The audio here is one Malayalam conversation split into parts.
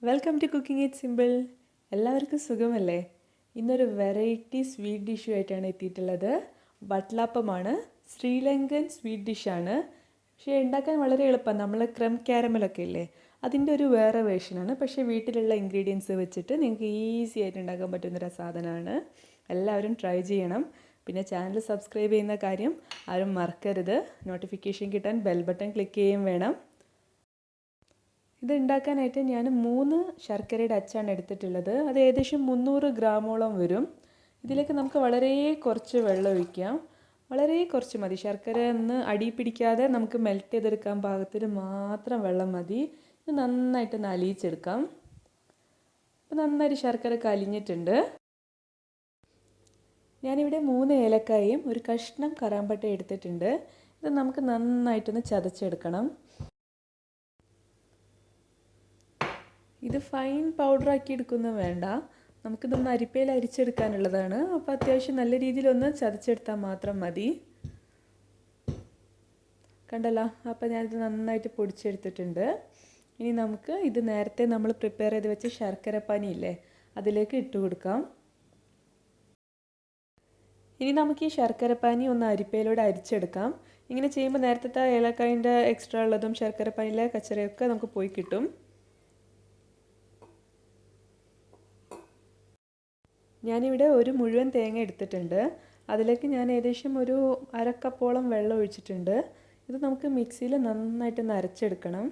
Welcome to cooking it simple. എല്ലാവർക്കും സുഖമല്ലേ? ഇന്നൊരു വെറൈറ്റി സ്വീറ്റ് ഡിഷുമായിട്ടാണ് എത്തിയിട്ടുള്ളത്. വട്ടലാപ്പമാണ്. ശ്രീലങ്കൻ സ്വീറ്റ് ഡിഷാണ്. പക്ഷേ ഉണ്ടാക്കാൻ വളരെ എളുപ്പമാണ്. നമ്മൾ ക്രം ക്യാരമലൊക്കെ ഇല്ലേ, അതിൻ്റെ ഒരു വേറെ വേർഷനാണ്. പക്ഷേ വീട്ടിലുള്ള ഇൻഗ്രീഡിയൻസ് വെച്ചിട്ട് നിങ്ങൾക്ക് ഈസി ആയിട്ട് ഉണ്ടാക്കാൻ പറ്റുന്നൊരു സാധനമാണ്. എല്ലാവരും ട്രൈ ചെയ്യണം. പിന്നെ ചാനൽ സബ്സ്ക്രൈബ് ചെയ്യുന്ന കാര്യം ആരും മറക്കരുത്. നോട്ടിഫിക്കേഷൻ കിട്ടാൻ ബെൽ ബട്ടൺ ക്ലിക്ക് ചെയ്യുകയും വേണം. ഇത് ഉണ്ടാക്കാനായിട്ട് ഞാൻ 3 ശർക്കരയുടെ അച്ചാണ് എടുത്തിട്ടുള്ളത്. അത് ഏകദേശം 300 ഗ്രാമോളം വരും. ഇതിലേക്ക് നമുക്ക് വളരെ കുറച്ച് വെള്ളം ഒഴിക്കാം. വളരെ കുറച്ച് മതി. ശർക്കര ഒന്ന് അടി പിടിക്കാതെ നമുക്ക് മെൽറ്റ് ചെയ്തെടുക്കാൻ പാകത്തിന് മാത്രം വെള്ളം മതി. ഇത് നന്നായിട്ട് അലിയിച്ചെടുക്കാം. അപ്പോൾ നന്നായിട്ട് ശർക്കര കലിഞ്ഞിട്ടുണ്ട്. ഞാനിവിടെ 3 ഏലക്കായും ഒരു കഷ്ണം കറാമ്പട്ട എടുത്തിട്ടുണ്ട്. ഇത് നമുക്ക് നന്നായിട്ടൊന്ന് ചതച്ചെടുക്കണം. ഇത് ഫൈൻ പൗഡറാക്കി എടുക്കൊന്നും വേണ്ട. നമുക്കിതൊന്ന് അരിപ്പയിൽ അരിച്ചെടുക്കാനുള്ളതാണ്. അപ്പോൾ അത്യാവശ്യം നല്ല രീതിയിലൊന്ന് ചതച്ചെടുത്താൽ മാത്രം മതി. കണ്ടല്ലോ, അപ്പോൾ ഞാനിത് നന്നായിട്ട് പൊടിച്ചെടുത്തിട്ടുണ്ട്. ഇനി നമുക്ക് ഇത് നേരത്തെ നമ്മൾ പ്രിപ്പയർ ചെയ്ത് വെച്ച ശർക്കരപ്പാനി ഇല്ലേ, അതിലേക്ക് ഇട്ട് കൊടുക്കാം. ഇനി നമുക്ക് ഈ ശർക്കരപ്പാനി ഒന്ന് അരിപ്പയിലൂടെ അരിച്ചെടുക്കാം. ഇങ്ങനെ ചെയ്യുമ്പോൾ നേരത്തെ ഏലക്കായൻ്റെ എക്സ്ട്രാ ഉള്ളതും ശർക്കരപ്പാനിയിലെ കച്ചറയൊക്കെ നമുക്ക് പോയി കിട്ടും. ഞാനിവിടെ ഒരു മുഴുവൻ തേങ്ങ എടുത്തിട്ടുണ്ട്. അതിലേക്ക് ഞാൻ ഏകദേശം ഒരു അരക്കപ്പോളം വെള്ളം ഒഴിച്ചിട്ടുണ്ട്. ഇത് നമുക്ക് മിക്സിയിൽ നന്നായിട്ടൊന്ന് അരച്ചെടുക്കണം.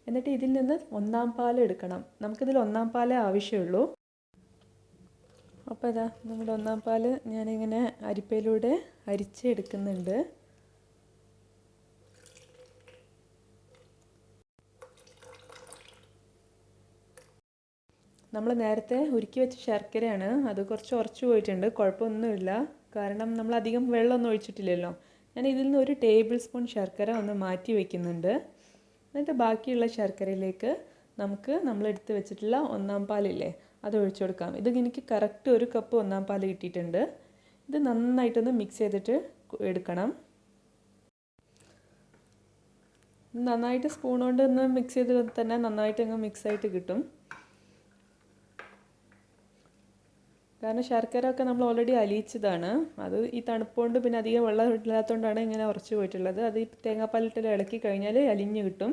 എന്നിട്ട് ഇതിൽ നിന്ന് 1/4 പാൽ എടുക്കണം. നമുക്കിതിൽ 1/4 പാലേ ആവശ്യമുള്ളൂ. അപ്പോൾ ഇതാ നമ്മുടെ 1/4 പാൽ ഞാനിങ്ങനെ അരിപ്പയിലൂടെ അരിച്ചെടുക്കുന്നുണ്ട്. നമ്മൾ നേരത്തെ ഉരുക്കി വെച്ച ശർക്കരയാണ്. അത് കുറച്ച് ഉറച്ചു പോയിട്ടുണ്ട്. കുഴപ്പമൊന്നുമില്ല, കാരണം നമ്മൾ അധികം വെള്ളമൊന്നും ഒഴിച്ചിട്ടില്ലല്ലോ. ഞാൻ ഇതിൽ നിന്ന് 1 ടേബിൾ സ്പൂൺ ശർക്കര ഒന്ന് മാറ്റി വയ്ക്കുന്നുണ്ട്. എന്നിട്ട് ബാക്കിയുള്ള ശർക്കരയിലേക്ക് നമുക്ക് നമ്മളെടുത്ത് വെച്ചിട്ടുള്ള 1/4 പാലില്ലേ, അത് ഒഴിച്ചു കൊടുക്കാം. ഇത് എനിക്ക് കറക്റ്റ് 1 കപ്പ് 1/4 പാൽ കിട്ടിയിട്ടുണ്ട്. ഇത് നന്നായിട്ടൊന്ന് മിക്സ് ചെയ്തിട്ട് എടുക്കണം. നന്നായിട്ട് സ്പൂൺ കൊണ്ട് ഒന്ന് മിക്സ് ചെയ്ത് തന്നെ നന്നായിട്ട് അങ്ങ് മിക്സായിട്ട് കിട്ടും. കാരണം ശർക്കര ഒക്കെ നമ്മൾ ഓൾറെഡി അലിയിച്ചതാണ്. അത് ഈ തണുപ്പുകൊണ്ട് പിന്നെ അധികം വെള്ളം ഇല്ലാത്തതുകൊണ്ടാണ് ഇങ്ങനെ ഉറച്ചു പോയിട്ടുള്ളത്. അത് ഈ തേങ്ങാപ്പാലിട്ട് ഇളക്കി കഴിഞ്ഞാൽ അലിഞ്ഞ് കിട്ടും.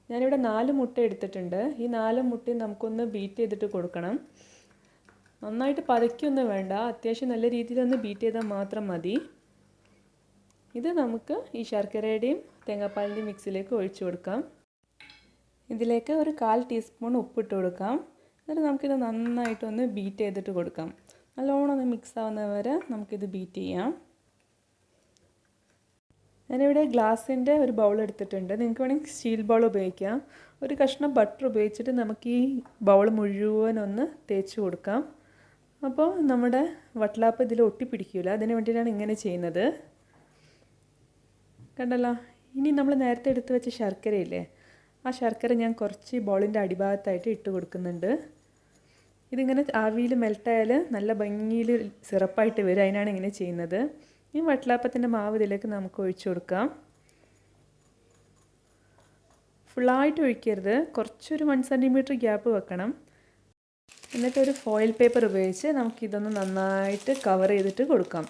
ഞാനിവിടെ 4 മുട്ട എടുത്തിട്ടുണ്ട്. ഈ 4 മുട്ടയും നമുക്കൊന്ന് ബീറ്റ് ചെയ്തിട്ട് കൊടുക്കണം. നന്നായിട്ട് പതയ്ക്കൊന്നും വേണ്ട, അത്യാവശ്യം നല്ല രീതിയിലൊന്ന് ബീറ്റ് ചെയ്താൽ മാത്രം മതി. ഇത് നമുക്ക് ഈ ശർക്കരയുടെയും തേങ്ങാപ്പാലിൻ്റെയും മിക്സിലേക്ക് ഒഴിച്ചു കൊടുക്കാം. ഇതിലേക്ക് ഒരു 1/4 ടീസ്പൂൺ ഉപ്പിട്ട് കൊടുക്കാം. എന്നിട്ട് നമുക്കിത് നന്നായിട്ടൊന്ന് ബീറ്റ് ചെയ്തിട്ട് കൊടുക്കാം. നല്ലോണം ഒന്ന് മിക്സ് ആവുന്നത് വരെ നമുക്കിത് ബീറ്റ് ചെയ്യാം. ഞാനിവിടെ ഗ്ലാസിൻ്റെ ഒരു ബൗൾ എടുത്തിട്ടുണ്ട്. നിങ്ങൾക്ക് വേണമെങ്കിൽ സ്റ്റീൽ ബൗൾ ഉപയോഗിക്കാം. ഒരു കഷ്ണം ബട്ടർ ഉപയോഗിച്ചിട്ട് നമുക്ക് ഈ ബൗൾ മുഴുവനൊന്ന് തേച്ച് കൊടുക്കാം. അപ്പോൾ നമ്മുടെ വട്ടലാപ്പ് ഇതിൽ ഒട്ടിപ്പിടിക്കില്ല. അതിന് വേണ്ടിയിട്ടാണ് ഇങ്ങനെ ചെയ്യുന്നത്. കണ്ടല്ലോ. ഇനി നമ്മൾ നേരത്തെ എടുത്ത് വെച്ച ശർക്കരയില്ലേ, ആ ശർക്കര ഞാൻ കുറച്ച് ബൗളിൻ്റെ അടിഭാഗത്തായിട്ട് ഇട്ട് കൊടുക്കുന്നുണ്ട്. ഇതിങ്ങനെ ആവിയിൽ മെൽട്ടായാൽ നല്ല ഭംഗിയിൽ സിറപ്പായിട്ട് വരും. അതിനാണ് ഇങ്ങനെ ചെയ്യുന്നത്. ഈ വട്ടലാപ്പത്തിൻ്റെ മാവ് ഇതിലേക്ക് നമുക്ക് ഒഴിച്ചു കൊടുക്കാം. ഫുള്ളായിട്ട് ഒഴിക്കരുത്, കുറച്ചൊരു 1 സെൻറ്റിമീറ്റർ ഗ്യാപ്പ് വെക്കണം. എന്നിട്ട് ഒരു ഫോയിൽ പേപ്പർ ഉപയോഗിച്ച് നമുക്കിതൊന്ന് നന്നായിട്ട് കവർ ചെയ്തിട്ട് കൊടുക്കാം.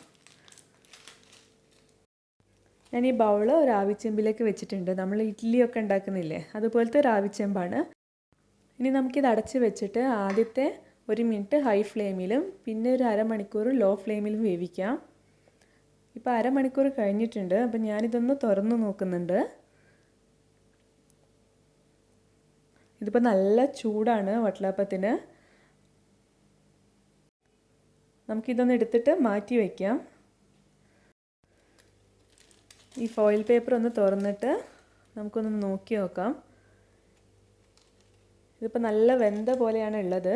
ഞാൻ ഈ ബൗള് ഒരു ആവിച്ചെമ്പിലേക്ക് വെച്ചിട്ടുണ്ട്. നമ്മൾ ഇഡ്ഡലിയൊക്കെ ഉണ്ടാക്കുന്നില്ലേ, അതുപോലത്തെ ഒരു ആവിച്ചെമ്പാണ്. ഇനി നമുക്കിത് അടച്ച് വെച്ചിട്ട് ആദ്യത്തെ 1 മിനിറ്റ് ഹൈ ഫ്ലെയിമിലും പിന്നെ ഒരു അരമണിക്കൂർ ലോ ഫ്ലെയിമിലും വേവിക്കാം. ഇപ്പോൾ അരമണിക്കൂർ കഴിഞ്ഞിട്ടുണ്ട്. അപ്പം ഞാനിതൊന്ന് തുറന്നു നോക്കുന്നുണ്ട്. ഇതിപ്പോൾ നല്ല ചൂടാണ് വട്ടലാപ്പത്തിന്. നമുക്കിതൊന്ന് എടുത്തിട്ട് മാറ്റി വയ്ക്കാം. ഈ ഫോയിൽ പേപ്പർ ഒന്ന് തുറന്നിട്ട് നമുക്കൊന്ന് നോക്കി നോക്കാം. ഇതിപ്പോൾ നല്ല വെന്ത പോലെയാണ് ഉള്ളത്.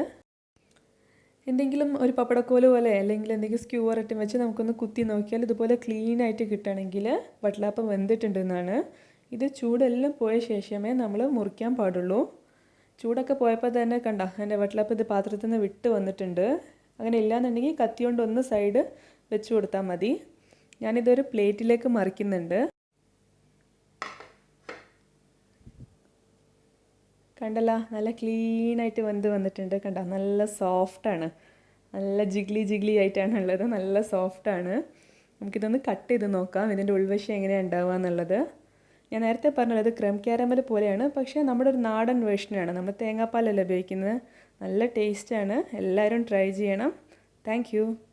എന്തെങ്കിലും ഒരു പപ്പടക്കോല് പോലെ അല്ലെങ്കിൽ എന്തെങ്കിലും സ്ക്യൂവർ ഇട്ടും വെച്ച് നമുക്കൊന്ന് കുത്തി നോക്കിയാൽ ഇതുപോലെ ക്ലീനായിട്ട് കിട്ടണമെങ്കിൽ വട്ടലാപ്പം വെന്തിട്ടുണ്ടെന്നാണ്. ഇത് ചൂടെല്ലാം പോയ ശേഷമേ നമ്മൾ മുറിക്കാൻ പാടുള്ളൂ. ചൂടൊക്കെ പോയപ്പോൾ തന്നെ കണ്ട എൻ്റെ വട്ടലാപ്പം ഇത് പാത്രത്തിൽ നിന്ന് വിട്ട് വന്നിട്ടുണ്ട്. അങ്ങനെ ഇല്ലയെന്നുണ്ടെങ്കിൽ കത്തി കൊണ്ട് ഒന്ന് സൈഡ് വെച്ച് കൊടുത്താൽ മതി. ഞാനിതൊരു പ്ലേറ്റിലേക്ക് മറിക്കുന്നുണ്ട്. കണ്ടല്ലോ, നല്ല ക്ലീനായിട്ട് വെന്ത് വന്നിട്ടുണ്ട്. കണ്ടോ, നല്ല സോഫ്റ്റാണ്, നല്ല ജിഗ്ലി ജിഗ്ലി ആയിട്ടാണ് ഉള്ളത്, നല്ല സോഫ്റ്റാണ്. നമുക്കിതൊന്ന് കട്ട് ചെയ്ത് നോക്കാം, ഇതിൻ്റെ ഉൾവശം എങ്ങനെയാണ് ഉണ്ടാവുക എന്നുള്ളത്. ഞാൻ നേരത്തെ പറഞ്ഞത് ഇത് ക്രം ക്യാരമൽ പോലെയാണ്, പക്ഷേ നമ്മുടെ ഒരു നാടൻ വേർഷനാണ്. നമ്മൾ തേങ്ങാപ്പാലല്ല ഉപയോഗിക്കുന്നത്. നല്ല ടേസ്റ്റാണ്, എല്ലാവരും ട്രൈ ചെയ്യണം. താങ്ക്